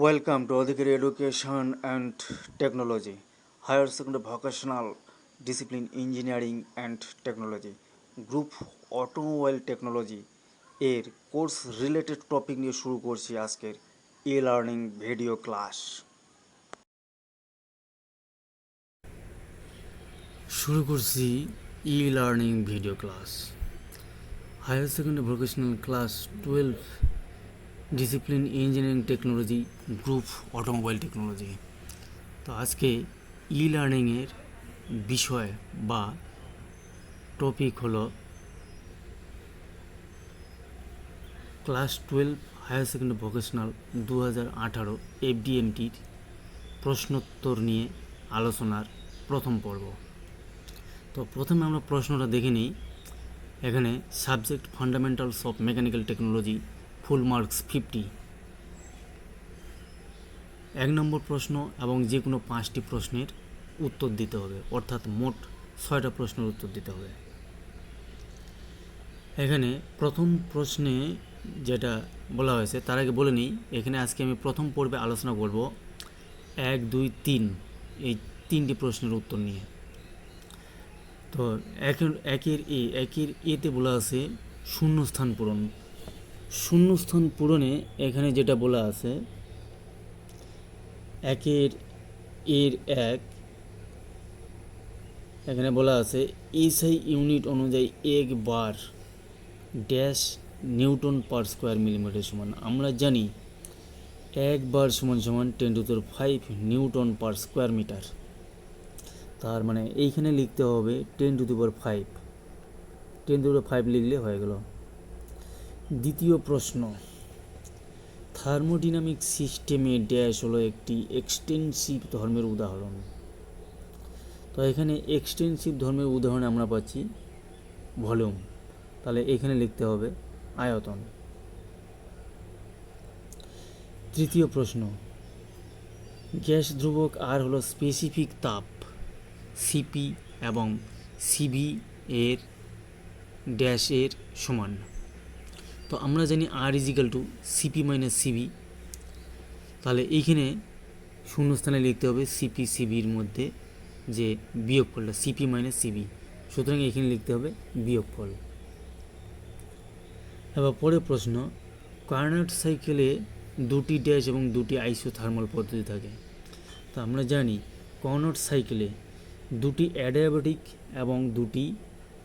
Welcome to Adhikari Education and Technology, Higher Secondary Vocational Discipline Engineering and Technology, Group Automobile Technology এর course related topic নিয়ে শুরু করছি আজকের learning video class. শুরু করছি learning video class higher secondary vocational class 12 discipline engineering technology group automobile technology. তো আজকে লার্নিংয়ের বিষয় বা টপিক হলো ক্লাস 12 হায়ার সেকেন্ডারি ভোকেশনাল 2018 এফডিএমটির প্রশ্নোত্তর নিয়ে আলোচনার প্রথম পর্ব। তো প্রথমে আমরা প্রশ্নটা দেখে নিই। এখানে subject fundamentals of mechanical technology, full marks 50। 1 নম্বর প্রশ্ন এবং যে কোনো 5টি প্রশ্নের উত্তর দিতে হবে, অর্থাৎ মোট 6টা প্রশ্নের উত্তর দিতে হবে। এখানে প্রথম প্রশ্নে যেটা বলা হয়েছে তার আগে বলে নিই, এখানে আজকে আমি প্রথম পর্বে আলোচনা করব 1, 2, 3 এই 3টি প্রশ্নের উত্তর নিয়ে। তো একের এতে বলা আছে শূন্যস্থান পূরণ। শূন্যস্থান পূরণে এখানে যেটা বলা আছে, একের এখানে বলা আছে এসআই ইউনিট অনুযায়ী 1 bar dash newton per square millimetre সমান। আমরা জানি 1 বার সমান 10⁵ নিউটন পার স্কোয়ার মিটার। তার মানে এইখানে লিখতে হবে 10⁵। 10⁵ লিখলে হয়ে গেল। দ্বিতীয় প্রশ্ন, থার্মোডাইনামিক সিস্টেমে ড্যাশ হলো একটি এক্সটেন্সিভ ধর্মের উদাহরণ। তো এখানে এক্সটেন্সিভ ধর্মের উদাহরণে আমরা পাচ্ছি ভলিউম, তাহলে এখানে লিখতে হবে আয়তন। তৃতীয় প্রশ্ন, গ্যাস ধ্রুবক আর হলো স্পেসিফিক তাপ সিপি এবং সিভি এর ড্যাশের সমান। তো আমরা জানি আর is equal to CP minus CV, তাহলে এইখানে শূন্যস্থানে লিখতে হবে সিপি সিভির মধ্যে যে বিয়োগফলটা সিপি মাইনাস সিভি, সুতরাং এখানে লিখতে হবে বিয়োগফল। এবার পরের প্রশ্ন, কার্নোট সাইকেলে 2টি ড্যাশ এবং 2টি আইসোথার্মাল পদ্ধতি থাকে। তো আমরা জানি কার্নোট সাইকেলে 2টি অ্যাডিয়াবেটিক এবং 2টি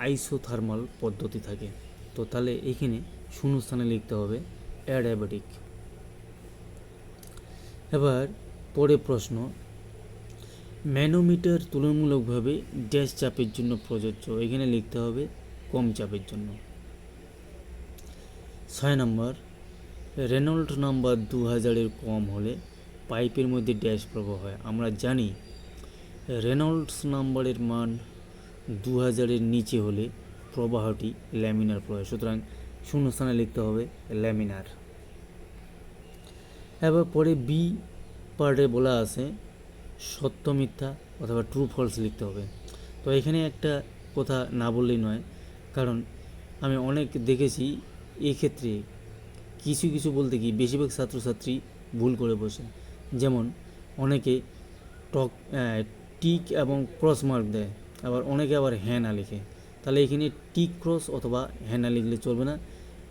আইসোথার্মাল পদ্ধতি থাকে। তো তাহলে এইখানে শূন্যস্থানে লিখতে হবে অ্যাডিয়াবেটিক। এবার পরের প্রশ্ন, ম্যানোমিটার তুলনামূলকভাবে ড্যাশ চাপের জন্য প্রযোজ্য। এখানে লিখতে হবে কম চাপের জন্য। 6 নম্বর, রেনল্ড নাম্বার 2000-এর কম হলে পাইপের মধ্যে ড্যাশ প্রবাহ হয়। আমরা জানি রেনল্ডস নাম্বারের মান 2000-এর নিচে হলে প্রবাহটি ল্যামিনার প্রবাহ, সুতরাং শূন্যস্থানে লিখতে হবে ল্যামিনার। এবার পরে বি পার্টে বলা আছে সত্য মিথ্যা অথবা ট্রু ফলস লিখতে হবে। তো এখানে একটা কথা না বললেই নয়, কারণ আমি অনেক দেখেছি এক্ষেত্রে কিছু বলতে কি বেশিরভাগ ছাত্রছাত্রী ভুল করে বসে। যেমন অনেকে টিক এবং ক্রস মার্ক দেয়, আবার অনেকে আবার হ্যাঁ না লিখে। তাহলে এখানে টিক ক্রস অথবা হ্যাঁ না লিখলে চলবে না,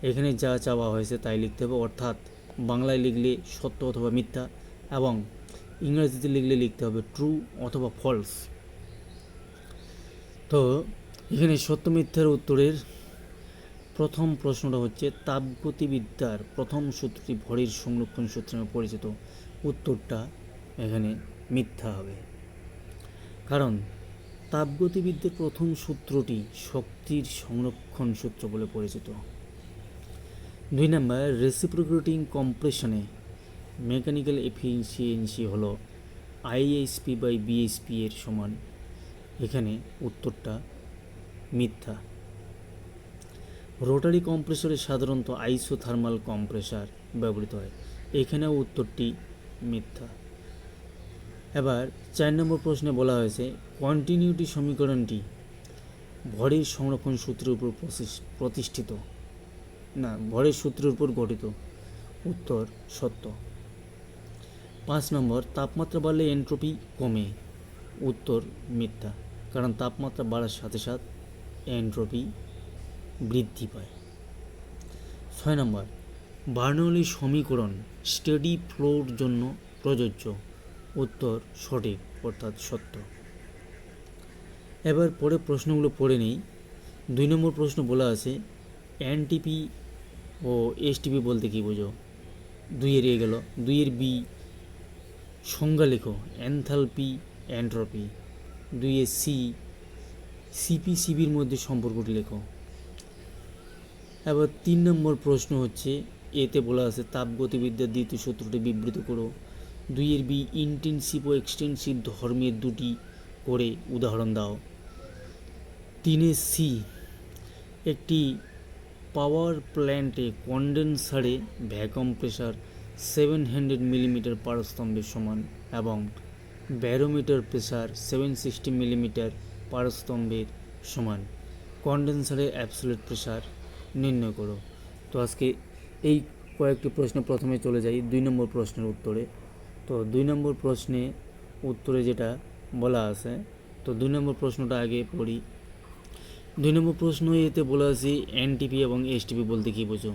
এখানে যা চাওয়া হয়েছে তাই লিখতে হবে। অর্থাৎ বাংলায় লিখলে সত্য অথবা মিথ্যা এবং ইংরেজিতে লিখতে হবে ট্রু অথবা ফলস। তো এখানে সত্য মিথ্যার উত্তরের প্রথম প্রশ্নটা হচ্ছে তাপগতিবিদ্যার প্রথম সূত্রটি ভরের সংরক্ষণ সূত্র নামে পরিচিত। উত্তরটা এখানে মিথ্যা হবে, কারণ তাপগতিবিদ্যার প্রথম সূত্রটি শক্তির সংরক্ষণ সূত্র বলে পরিচিত। 2 নম্বর, রেসিপ্রোকেটিং কম্প্রেশনে মেকানিক্যাল এফিসিয়েন্সি হলো ISP/BSP এর সমান। এখানে উত্তরটা মিথ্যা। রোটারি কম্প্রেসরে সাধারণত আইসোথার্মাল কম্প্রেসার ব্যবহৃত হয়। এখানেও উত্তরটি মিথ্যা। এবার 4 নম্বর প্রশ্নে বলা হয়েছে কন্টিনিউটি সমীকরণটি ভরের সংরক্ষণ সূত্রের উপর ভরের সূত্রের উপর গঠিত। উত্তর সত্য। 5 নম্বর, তাপমাত্রা বাড়লে এন্ট্রপি কমে। উত্তর মিথ্যা, কারণ তাপমাত্রা বাড়ার সাথে সাথে এন্ট্রপি বৃদ্ধি পায়। 6 নম্বর, বার্নৌলির সমীকরণ স্টেডি ফ্লোর জন্য প্রযোজ্য। উত্তর সঠিক, অর্থাৎ সত্য। এবার পরে প্রশ্নগুলো পড়ে নেই। 2 নম্বর প্রশ্ন বলা আছে এনটিপি ও এসটিপি বলতে কী বোঝো? 2 এ গেল। 2 বি, সংজ্ঞা লেখো এনথালপি এন্ট্রপি। 2 সি, সিপি সিবির মধ্যে সম্পর্কটি লেখো। এবার 3 নম্বর প্রশ্ন হচ্ছে, এতে বলা আছে তাপগতিবিদ্যার দ্বিতীয় সূত্রটি বিবৃত করো। 2 বি, ইন্টেনসিভ ও এক্সটেনসিভ ধর্মের দুটি করে উদাহরণ দাও। 3 সি, একটি পাওয়ার প্ল্যান্টে কন্ডেন্সারে ভ্যাকুয়াম প্রেসার 700 মিলিমিটার পার স্তম্ভের সমান এবং ব্যারোমিটার প্রেসার 760 মিলিমিটার পার স্তম্ভের সমান। কন্ডেন্সারের অ্যাবসোলিউট প্রেসার নির্ণয় করো। তো আজকে এই কয়েকটি প্রশ্ন প্রথমে চলে যাই 2 নম্বর প্রশ্নের উত্তরে। তো 2 নম্বর প্রশ্নে উত্তরে যেটা বলা আছে, তো 2 নম্বর প্রশ্নটা আগে পড়ি। 2 নম্বর প্রশ্ন এতে বলা আছে এনটিপি এবং এসটিপি বলতে কী বোঝো?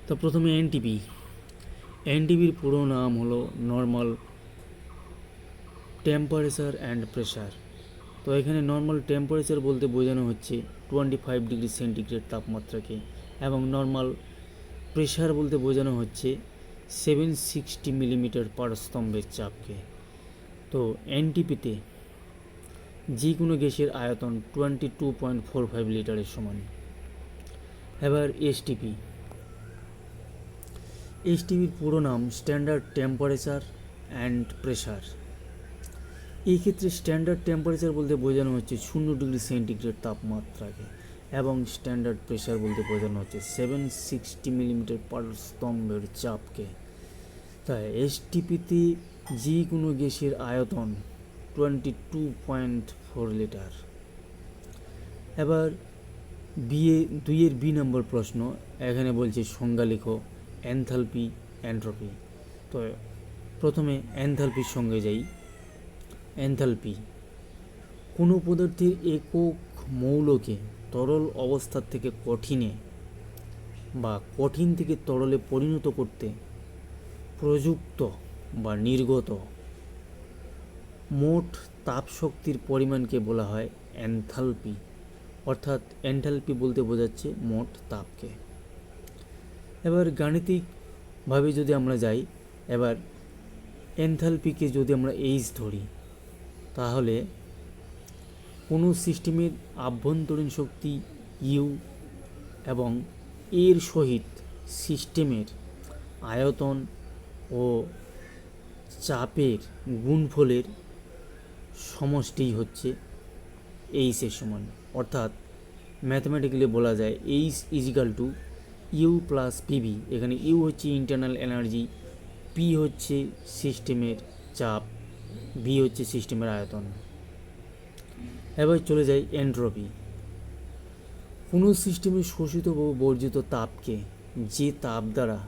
তো প্রথমে এনটিপি। এনটিপির পুরো নাম হলো নর্মাল টেম্পারেচার অ্যান্ড প্রেশার। তো এখানে নর্মাল টেম্পারেচার বলতে বোঝানো হচ্ছে 25 ডিগ্রি সেন্টিগ্রেড তাপমাত্রাকে, এবং নর্মাল প্রেশার বলতে বোঝানো হচ্ছে 760 মিলিমিটার পার স্তম্ভের চাপকে। তো এনটিপিতে যে কোনো গ্যাসের আয়তন 22.45 লিটারের সমান। এবার এসটিপি। এসটিপির পুরো নাম স্ট্যান্ডার্ড টেম্পারেচার অ্যান্ড প্রেশার। এই ক্ষেত্রে স্ট্যান্ডার্ড টেম্পারেচার বলতে বোঝানো হচ্ছে 0 ডিগ্রি সেন্টিগ্রেড তাপমাত্রাকে, এবং স্ট্যান্ডার্ড প্রেশার বলতে বোঝানো হচ্ছে 760 মিলিমিটার পার স্তম্ভের চাপকে। তাই এসটিপিতে যে কোনো গ্যাসের আয়তন 22.4 লিটার। এবার 2 বি নম্বর প্রশ্ন, এখানে বলছে সংজ্ঞা লেখো এনথালপি এন্ট্রপি। তো প্রথমে এনথালপির সঙ্গে যাই। এনথালপি কোনো পদার্থের একক মৌলকে তরল অবস্থা থেকে কঠিনে বা কঠিন থেকে তরলে পরিণত করতে প্রযুক্ত বা নির্গত মোট তাপশক্তির পরিমাণকে বলা হয় এনথালপি। অর্থাৎ এনথালপি বলতে বোঝাচ্ছে মোট তাপকে। এবার গাণিতিকভাবে যদি আমরা যাই, এবার এনথালপিকে যদি আমরা এইচ ধরি, তাহলে কোনো সিস্টেমের আভ্যন্তরীণ শক্তি ইউ এবং এর সহিত সিস্টেমের আয়তন ও চাপের গুণফলের সমষ্টিই হচ্ছে এইচের সমান। অর্থাৎ ম্যাথমেটিক্যালি বলা যায় H equal to U plus PV. এখানে ইউ হচ্ছে ইন্টারনাল এনার্জি, পি হচ্ছে সিস্টেমের চাপ, ভি হচ্ছে সিস্টেমের আয়তন। এবার চলে যাই এন্ট্রপি। কোনো সিস্টেমের শোষিত বা বর্জিত তাপকে যে তাপ দ্বারা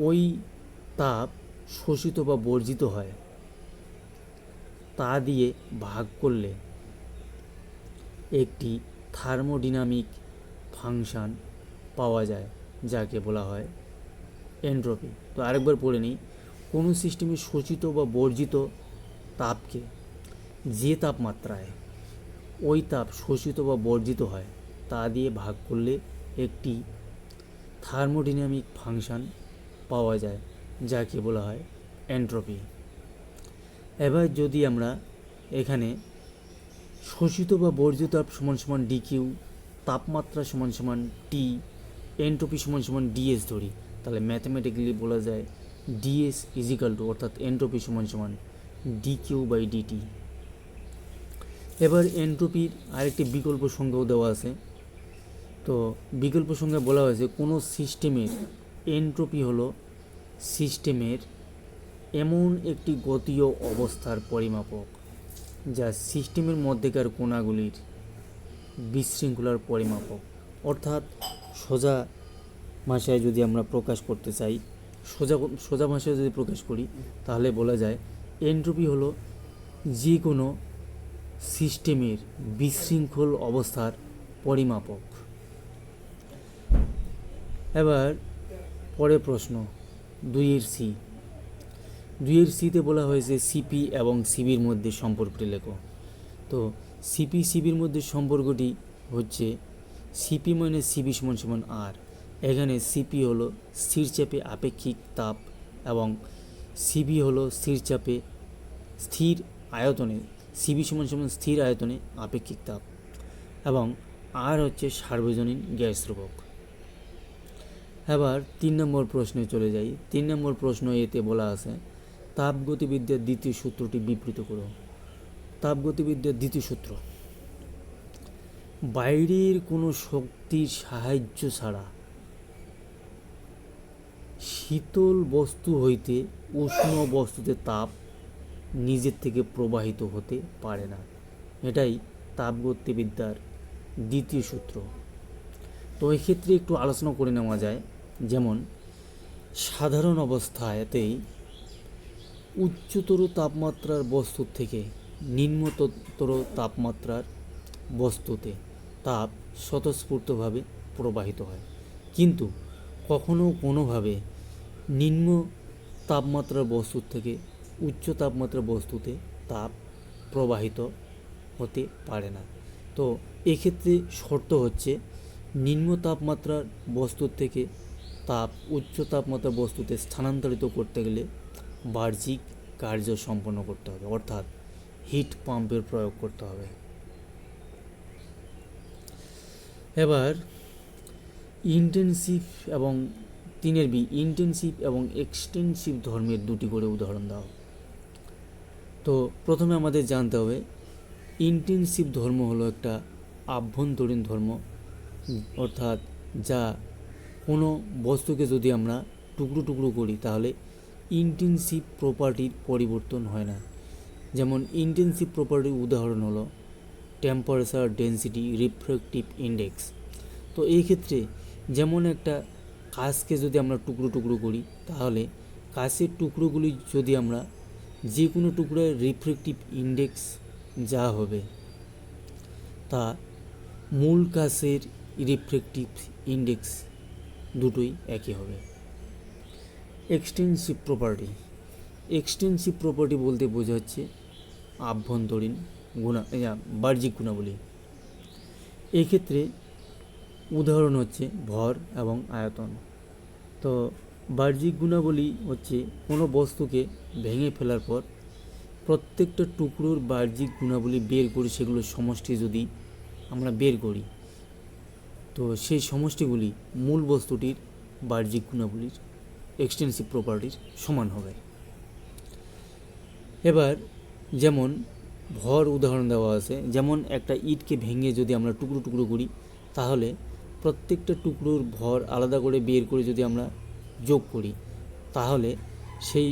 ওই তাপ শোষিত বা বর্জিত হয় তা দিয়ে ভাগ করলে একটি থার্মোডিনামিক ফাংশন পাওয়া যায়, যাকে বলা হয় এন্ট্রপি। তো আরেকবার পড়ে নিই। কোনো সিস্টেমের শোষিত বা বর্জিত তাপকে যে তাপমাত্রায় ওই তাপ শোষিত বা বর্জিত হয় তা দিয়ে ভাগ করলে একটি থার্মোডিনামিক ফাংশন পাওয়া যায়, যাকে বলা হয় এন্ট্রপি। এবার যদি আমরা এখানে শোষিত বা বর্জিত তাপ সমান সমান ডিকিউ, তাপমাত্রা সমান সমান টি, এন্ট্রপি সমান সমান ডিএস ধরি, তাহলে ম্যাথমেটিক্যালি বলা যায় ডিএস ইজিক্যাল টু, অর্থাৎ এন্ট্রপি সমান সমান ডিকিউ বাই ডিটি। এবার এন্ট্রপির আরেকটি বিকল্প সংজ্ঞাও দেওয়া আছে। তো বিকল্প সংজ্ঞা বলা হয়েছে কোনো সিস্টেমের এন্ট্রপি হলো সিস্টেমের এমন একটি গতীয় অবস্থার পরিমাপক যা সিস্টেমের মধ্যেকার কণাগুলির বিশৃঙ্খলার পরিমাপক। অর্থাৎ সোজা ভাষায় যদি আমরা প্রকাশ করতে চাই, সোজা সোজা ভাষায় যদি প্রকাশ করি তাহলে বলা যায় এনট্রপি হলো যে কোনো সিস্টেমের বিশৃঙ্খল অবস্থার পরিমাপক। এবার পরের প্রশ্ন 2 সি। 2 সিতে বলা হয়েছে সিপি এবং সিবির মধ্যে সম্পর্কটি লেখো। তো সিপি সিবির মধ্যে সম্পর্কটি হচ্ছে সিপি মানে সিবি সমান সমান আর। এখানে সিপি হলো স্থির চাপে আপেক্ষিক তাপ এবং সিবি হলো স্থির আয়তনে, সিবি সমান সমান স্থির আয়তনে আপেক্ষিক তাপ এবং আর হচ্ছে সার্বজনীন গ্যাস ধ্রুবক। এবার 3 নম্বর প্রশ্নে চলে যাই। 3 নম্বর প্রশ্ন এতে বলা আছে তাপগতিবিদ্যার দ্বিতীয় সূত্রটি বিবৃত করো। তাপগতিবিদ্যার দ্বিতীয় সূত্র: বাইরের কোনো শক্তির সাহায্য ছাড়া শীতল বস্তু হইতে উষ্ণ বস্তুতে তাপ নিজের থেকে প্রবাহিত হতে পারে না। এটাই তাপগতিবিদ্যার দ্বিতীয় সূত্র। তো এক্ষেত্রে একটু আলোচনা করে নেওয়া যায়। যেমন সাধারণ অবস্থাতেই উচ্চতর তাপমাত্রার বস্তুর থেকে নিম্নতর তাপমাত্রার বস্তুতে তাপ স্বতঃস্ফূর্তভাবে প্রবাহিত হয়, কিন্তু কখনো কোনোভাবে নিম্ন তাপমাত্রার বস্তুর থেকে উচ্চ তাপমাত্রার বস্তুতে তাপ প্রবাহিত হতে পারে না। তো এক্ষেত্রে শর্ত হচ্ছে নিম্ন তাপমাত্রার বস্তুর থেকে তাপ উচ্চ তাপমাত্রার বস্তুতে স্থানান্তরিত করতে গেলে বাহ্যিক কার্য সম্পন্ন করতে হবে, অর্থাৎ হিট পাম্পের প্রয়োগ করতে হবে। এবার ইন্টেনসিভ এবং 3 বি ইন্টেনসিভ এবং এক্সটেনসিভ ধর্মের 2টি করে উদাহরণ দাও। তো প্রথমে আমাদের জানতে হবে ইন্টেনসিভ ধর্ম হলো একটা আভ্যন্তরীণ ধর্ম, অর্থাৎ যা কোনো বস্তুকে যদি আমরা টুকরো টুকরো করি তাহলে ইন্টেনসিভ প্রপার্টির পরিবর্তন হয় না। যেমন ইন্টেনসিভ প্রপার্টির উদাহরণ হলো টেম্পারেচার, ডেনসিটি, রিফ্র্যাক্টিভ ইন্ডেক্স। তো এই ক্ষেত্রে যেমন একটা কাঁচকে যদি আমরা টুকরো টুকরো করি তাহলে কাঁচের টুকরোগুলি যদি আমরা যে কোনো টুকরোর রিফ্র্যাক্টিভ ইন্ডেক্স যা হবে তা মূল কাঁচের রিফ্র্যাক্টিভ ইন্ডেক্স দুটোই একই হবে। এক্সটেনসিভ প্রপার্টি বলতে বোঝাচ্ছে আভ্যন্তরীণ বাহ্যিক গুণাবলী। এক্ষেত্রে উদাহরণ হচ্ছে ভর এবং আয়তন। তো বাহ্যিক গুণাবলী হচ্ছে কোনো বস্তুকে ভেঙে ফেলার পর প্রত্যেকটা টুকরোর বাহ্যিক গুণাবলী বের করে সেগুলোর সমষ্টি যদি আমরা বের করি তো সেই সমষ্টিগুলি মূল বস্তুটির বাহ্যিক গুণাবলীর এক্সটেনসিভ প্রপার্টির সমান হবে। এবার যেমন ভর উদাহরণ দেওয়া আছে, যেমন একটা ইটকে ভেঙে যদি আমরা টুকরো টুকরো করি তাহলে প্রত্যেকটা টুকরোর ভর আলাদা করে বের করে যদি আমরা যোগ করি তাহলে সেই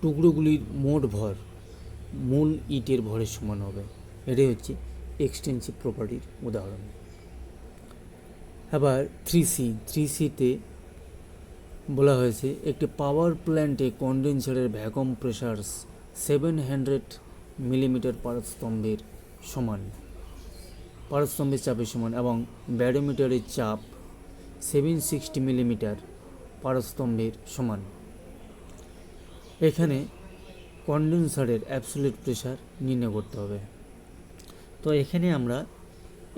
টুকরোগুলির মোট ভর মূল ইটের ভরের সমান হবে। এটাই হচ্ছে এক্সটেনসিভ প্রপার্টির উদাহরণ। আবার 3সিতে বলা হয়েছে একটি পাওয়ার প্ল্যান্টে কন্ডেন্সারের ভ্যাকুয়াম প্রেসার 700 মিলিমিটার পারস্তম্ভের চাপের সমান এবং ব্যারোমিটারের চাপ 760 মিলিমিটার পারস্তম্ভের সমান। এখানে কন্ডেন্সারের অ্যাবসোলিউট প্রেসার নির্ণয় করতে হবে। তো এখানে আমরা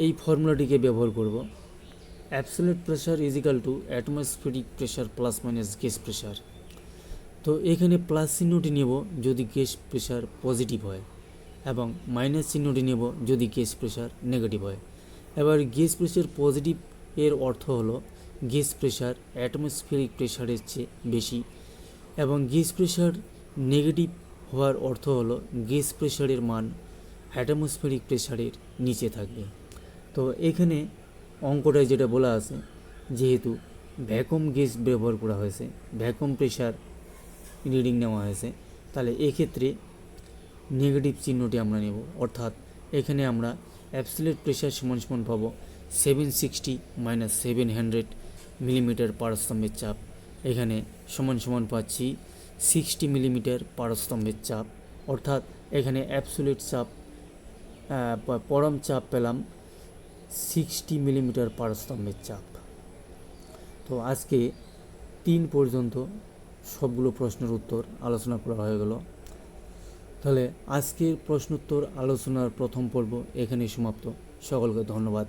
এই ফর্মুলাটিকে ব্যবহার করব। Absolute pressure equal to atmospheric pressure plus minus gas pressure. তো এখানে প্লাস চিহ্নটি নেব যদি গ্যাস প্রেসার পজিটিভ হয় এবং মাইনাস চিহ্নটি নেব যদি গ্যাস প্রেসার নেগেটিভ হয়। এবার গ্যাস প্রেসার পজিটিভ এর অর্থ হলো গ্যাস প্রেসার অ্যাটমসফেরিক প্রেসারের চেয়ে বেশি এবং গ্যাস প্রেসার নেগেটিভ হওয়ার অর্থ হলো গ্যাস প্রেসারের মান অ্যাটমসফেরিক প্রেসারের নিচে থাকবে। তো এখানে অঙ্কটায় যেটা বলা আছে, যেহেতু ভ্যাকুয়াম গ্যাস ব্যবহার করা হয়েছে, ভ্যাকুয়াম প্রেসার রিডিং নেওয়া হয়েছে, তাহলে এক্ষেত্রে নেগেটিভ চিহ্নটি আমরা নেব, অর্থাৎ এখানে আমরা অ্যাবসোলিউট প্রেসার সমান পাবো 760 - 700 মিলিমিটার পারস্তম্ভের চাপ এখানে সমান সমান পাচ্ছি 60 মিলিমিটার পারস্তম্ভের চাপ, অর্থাৎ এখানে অ্যাবসোলিউট চাপ পরম চাপ পেলাম 60 মিলিমিটার পারস্তম্ভের চাপ। তো আজকে 3 পর্যন্ত সবগুলো প্রশ্নের উত্তর আলোচনা করা হয়ে গেল। তাহলে আজকের প্রশ্নোত্তর আলোচনার প্রথম পর্ব এখানেই সমাপ্ত। সকলকে ধন্যবাদ।